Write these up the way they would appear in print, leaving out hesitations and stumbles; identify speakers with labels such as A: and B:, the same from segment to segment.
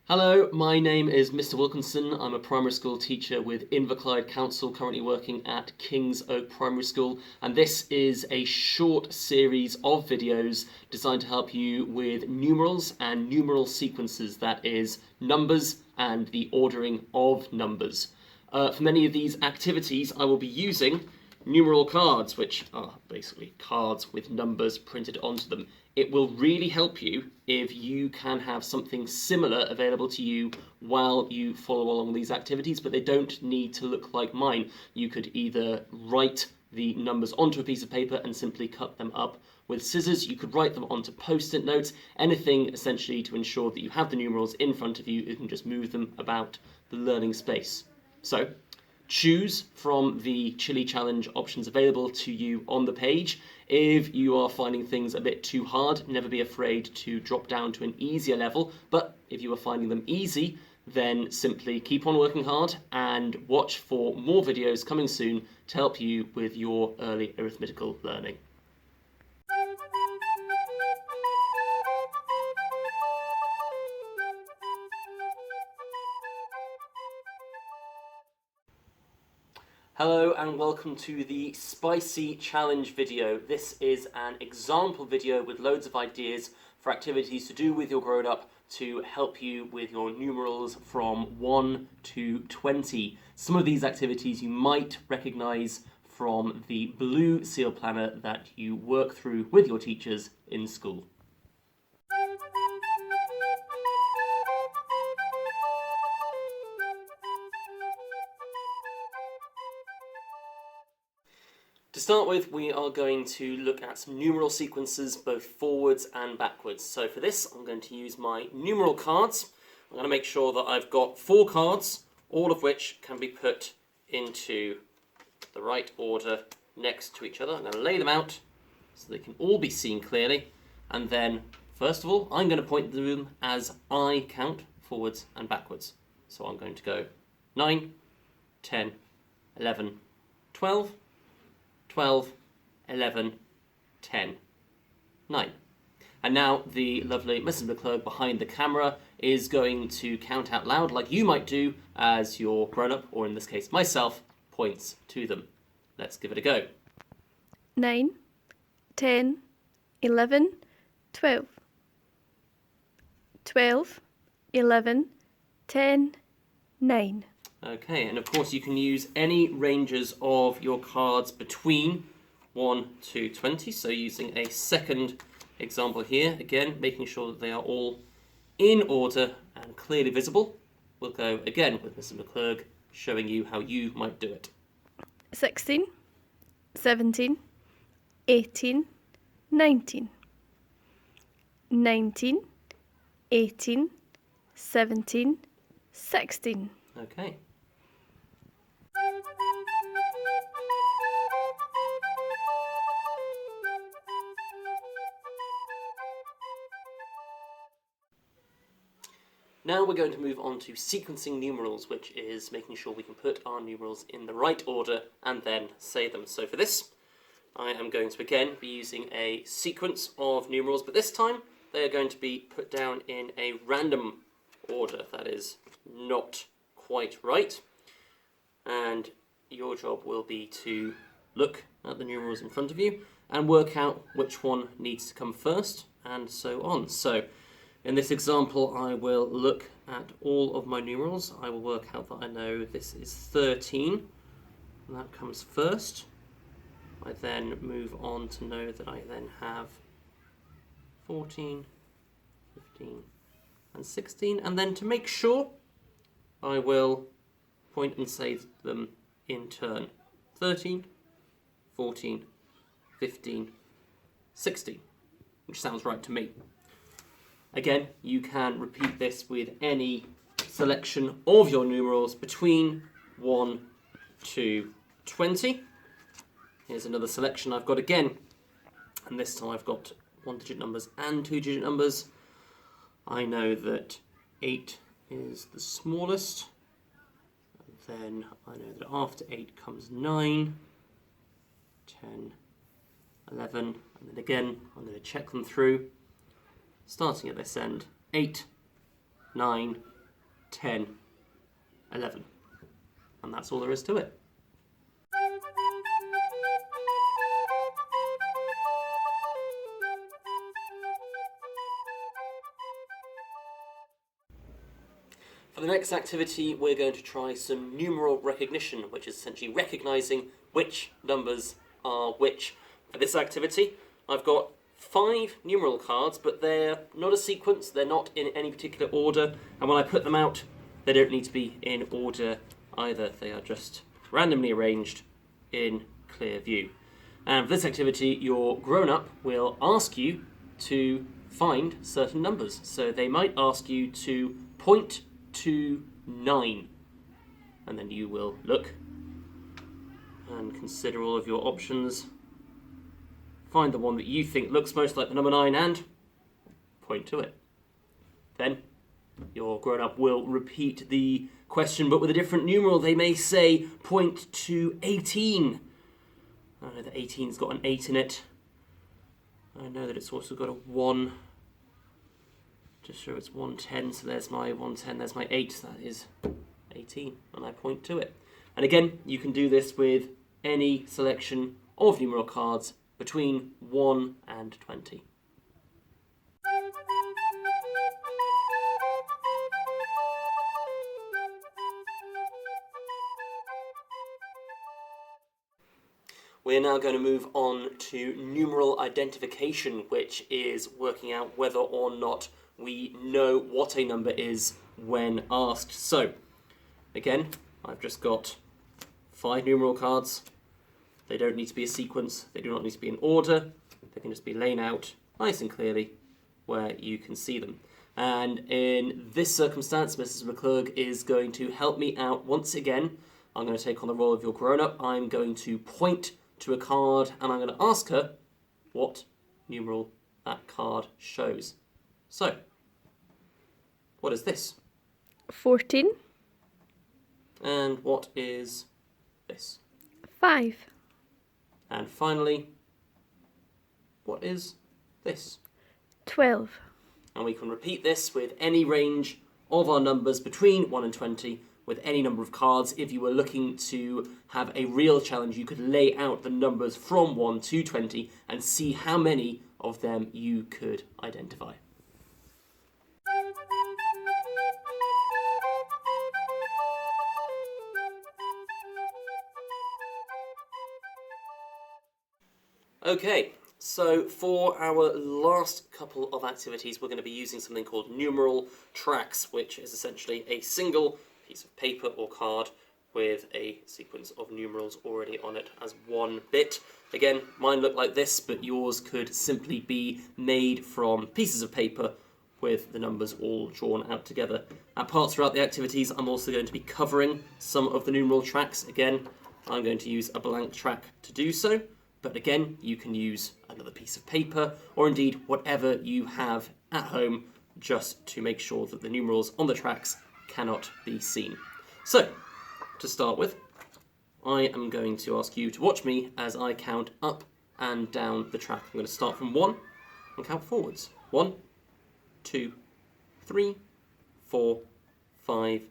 A: Hello, my name is Mr. Wilkinson. I'm a primary school teacher with Inverclyde Council, currently working at Kings Oak Primary School, and this is a short series of videos designed to help you with numerals and numeral sequences, that is, numbers and the ordering of numbers. For many of these activities, I will be using numeral cards, which are basically cards with numbers printed onto them. It will really help you if you can have something similar available to you while you follow along with these activities, but they don't need to look like mine. You could either write the numbers onto a piece of paper and simply cut them up with scissors. You could write them onto post-it notes, anything essentially to ensure that you have the numerals in front of you. You can just move them about the learning space. So, choose from the Chili Challenge options available to you on the page. If you are finding things a bit too hard, never be afraid to drop down to an easier level. But if you are finding them easy, then simply keep on working hard and watch for more videos coming soon to help you with your early arithmetical learning. Hello and welcome to the Spicy Challenge video. This is an example video with loads of ideas for activities to do with your grown-up to help you with your numerals from 1 to 20. Some of these activities you might recognise from the blue seal planner that you work through with your teachers in school. To start with, we are going to look at some numeral sequences, both forwards and backwards. So for this, I'm going to use my numeral cards. I'm going to make sure that I've got 4 cards, all of which can be put into the right order next to each other. I'm going to lay them out so they can all be seen clearly. And then, first of all, I'm going to point to them as I count forwards and backwards. So I'm going to go 9, 10, 11, 12, 12, 11, 10, 9. And now the lovely Mrs. McClurg behind the camera is going to count out loud like you might do as your grown-up, or in this case myself, points to them. Let's give it a go.
B: 9, 10, 11, 12. 12, 11, 10, 9.
A: Okay, and of course you can use any ranges of your cards between 1 to 20, so using a second example here, again making sure that they are all in order and clearly visible. We'll go again with Mrs. McClurg showing you how you might do it.
B: 16, 17, 18, 19. 19, 18, 17, 16.
A: Okay. Now we're going to move on to sequencing numerals, which is making sure we can put our numerals in the right order and then say them. So for this, I am going to again be using a sequence of numerals, but this time they are going to be put down in a random order. That is not quite right. And your job will be to look at the numerals in front of you and work out which one needs to come first, and so on. So in this example, I will look at all of my numerals. I will work out that I know this is 13, and that comes first. I then move on to know that I then have 14, 15, and 16, and then to make sure, I will point and say them in turn. 13, 14, 15, 16, which sounds right to me. Again, you can repeat this with any selection of your numerals between 1 to 20. Here's another selection I've got again, and this time I've got 1-digit numbers and 2-digit numbers. I know that 8 is the smallest, and then I know that after 8 comes 9, 10, 11, and then again I'm going to check them through. Starting at this end, 8, 9, 10, 11. And that's all there is to it. For the next activity, we're going to try some numeral recognition, which is essentially recognising which numbers are which. For this activity, I've got 5 numeral cards, but they're not a sequence, they're not in any particular order, and when I put them out, they don't need to be in order either. They are just randomly arranged in clear view. And for this activity, your grown-up will ask you to find certain numbers. So they might ask you to point to 9, and then you will look and consider all of your options, find the one that you think looks most like the number 9 and point to it. Then your grown-up will repeat the question but with a different numeral. They may say point to 18. I know that 18's got an 8 in it. I know that it's also got a 1. Just sure it's 110, so there's my 110, there's my 8, so that is 18, and I point to it. And again, you can do this with any selection of numeral cards between 1 and 20. We're now going to move on to numeral identification, which is working out whether or not we know what a number is when asked. So, again, I've just got 5 numeral cards. They don't need to be a sequence. They do not need to be in order. They can just be laid out nice and clearly where you can see them. And in this circumstance, Mrs. McClurg is going to help me out once again. I'm going to take on the role of your grown-up. I'm going to point to a card and I'm going to ask her what numeral that card shows. So, what is this?
B: 14.
A: And what is this?
B: 5.
A: And finally, what is this?
B: 12.
A: And we can repeat this with any range of our numbers between 1 and 20 with any number of cards. If you were looking to have a real challenge, you could lay out the numbers from 1 to 20 and see how many of them you could identify. Okay, so for our last couple of activities, we're going to be using something called Numeral Tracks, which is essentially a single piece of paper or card with a sequence of numerals already on it as one bit. Again, mine look like this, but yours could simply be made from pieces of paper with the numbers all drawn out together. At parts throughout the activities, I'm also going to be covering some of the numeral tracks. Again, I'm going to use a blank track to do so. But again, you can use another piece of paper, or indeed whatever you have at home, just to make sure that the numerals on the tracks cannot be seen. So, to start with, I am going to ask you to watch me as I count up and down the track. I'm going to start from 1 and count forwards. 1, 2, 3, 4, 5,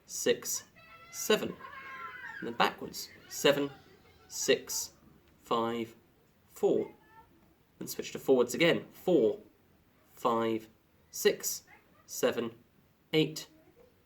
A: 6, 7. And then backwards. 7, 6, 5, 4. Then switch to forwards again. 4, 5, 6, 7, 8,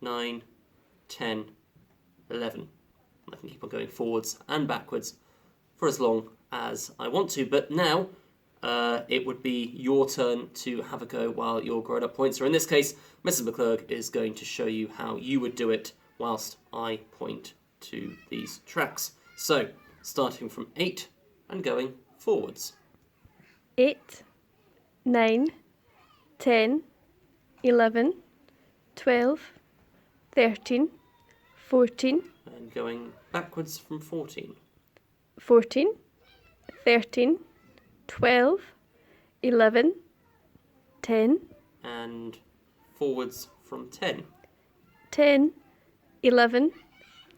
A: 9, 10, 11. I can keep on going forwards and backwards for as long as I want to. But now it would be your turn to have a go while your grown-up points. Or in this case, Mrs. McClurg is going to show you how you would do it whilst I point to these tracks. So, starting from 8 and going forwards.
B: 8, 9, 10, 11, 12, 13, 14.
A: And going backwards from 14.
B: 14, 13, 12, 11, 10.
A: And forwards from 10.
B: 10, 11,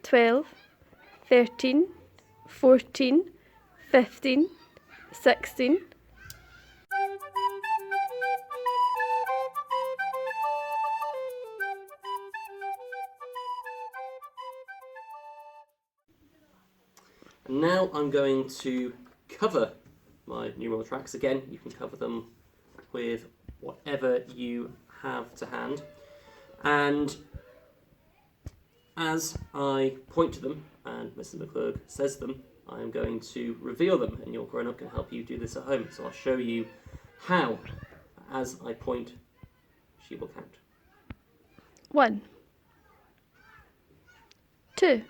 B: 12, 13, 14, 15, 16.
A: And now I'm going to cover my numeral tracks. Again, you can cover them with whatever you have to hand. And as I point to them and Mrs. McClurg says them, I am going to reveal them, and your grown-up can help you do this at home. So I'll show you how. As I point, she will count.
B: 1, 2,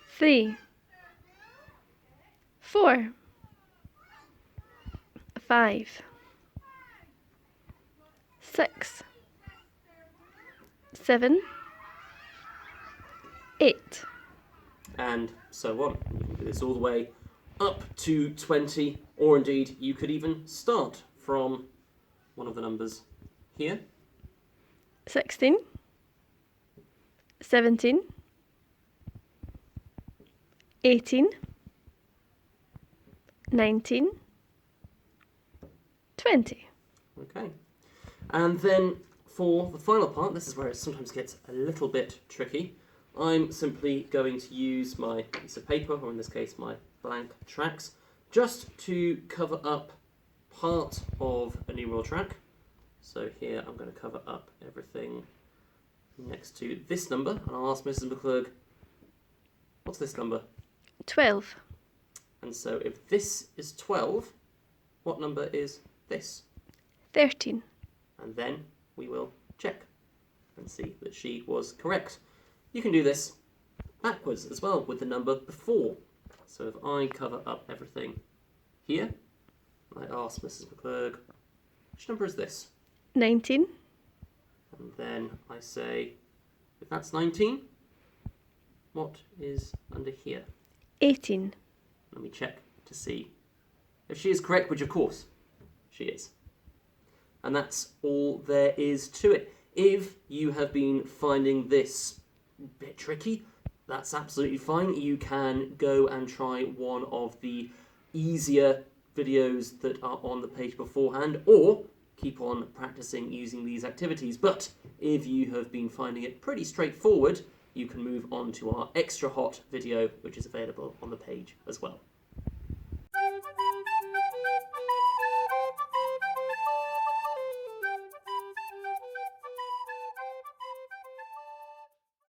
B: 3, 4, 5, 6, 7, 8.
A: And so on. You can do this all the way up to 20, or indeed you could even start from one of the numbers here.
B: 16, 17, 18, 19, 20.
A: Okay. And then for the final part, this is where it sometimes gets a little bit tricky. I'm simply going to use my piece of paper, or in this case my blank tracks, just to cover up part of a numeral track. So here I'm going to cover up everything next to this number, and I'll ask Mrs. McClurg, what's this number?
B: 12.
A: And so if this is 12, what number is this?
B: 13.
A: And then we will check and see that she was correct. You can do this backwards as well with the number before. So if I cover up everything here, I ask Mrs. McClurg, which number is this?
B: 19.
A: And then I say, if that's 19, what is under here?
B: 18.
A: Let me check to see if she is correct, which of course she is. And that's all there is to it. If you have been finding this a bit tricky, that's absolutely fine. You can go and try one of the easier videos that are on the page beforehand, or keep on practicing using these activities. But if you have been finding it pretty straightforward, you can move on to our extra hot video, which is available on the page as well.